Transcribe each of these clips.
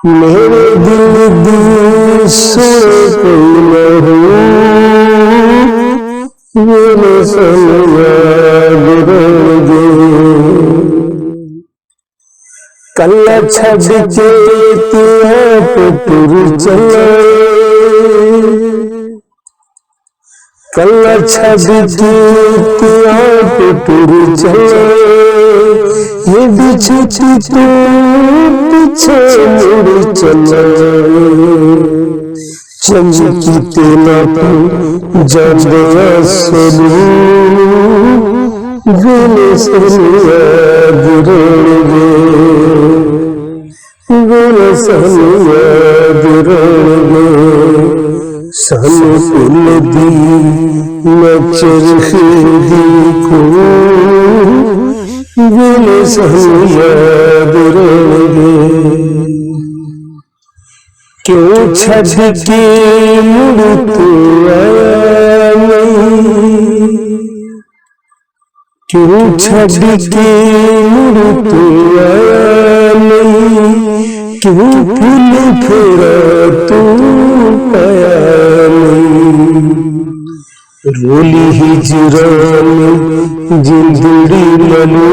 मेरे दिल दी सोए कोई न हो, मेरे संग याद रहेंगे। कल्ला छड़ के तिया पे टुर चले, कल्ला छड़ के तिया पे टुर चले, ये बिछती तो पीछे मुड़ चले। चमकी तेना तू जाने सुनू, गोले सनिया गिरेंगे, गोले सनिया गिरेंगे। सानू पुल दी मैं चरखे देखो, गोले सनिया गिरेंगे। क्यों छड़ के मुड़ तू आया नहीं, क्यों छड़ के मुड़ तू आया नहीं, क्यों फूल फेरा तू पाया नहीं। रोली हिजरान जिंदड़ी मनो,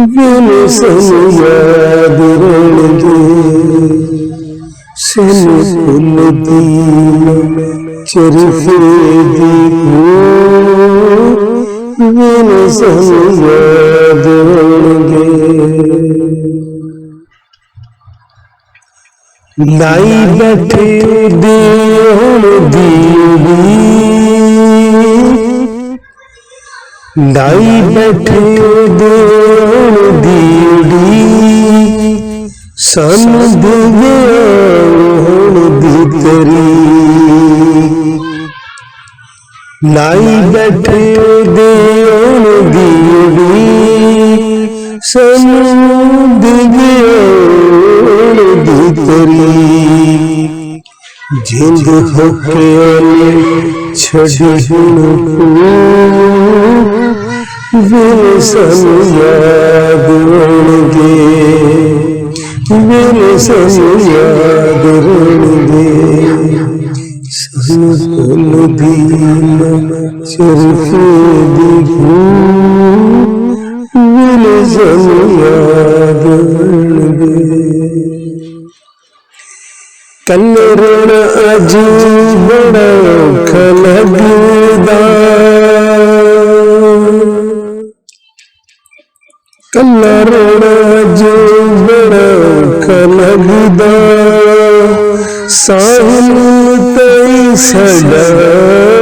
गोले सन याद रहेंगे। सन पुल दी चरखे देखो, गोले सन याद रहेंगे। लाई बैठे देवण दीवी, लाई बैठे देवण दीवी, सन देवे भीतरी। लाई बैठे देवण दीवी, सन देवे भीतरी। जिंद होके छड़ी गोले सन याद रहेंगे, गोले सन याद रहेंगे। सन पुल दी चरखे देखो, गोले सन याद रहेंगे। कल रोना अज बड़ा औखा लगदा, कल रोना अज बड़ा औखा लगदा। साहिल तई सदा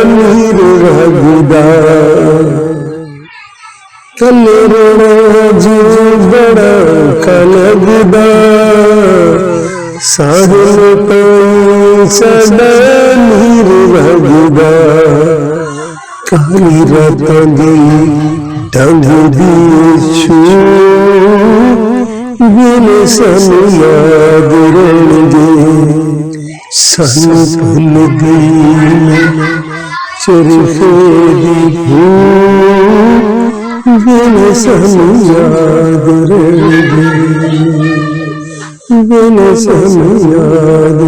नीर रगदा, कल रोना अज बड़ा औखा लगदा। साहिल तई सदा नीर रगदा। काली रातां दी ढंग दी छू, गोले सन याद रहेंगे। सन पुल दी चरखे देखो, गोले सन याद रहेंगे, गोले सन याद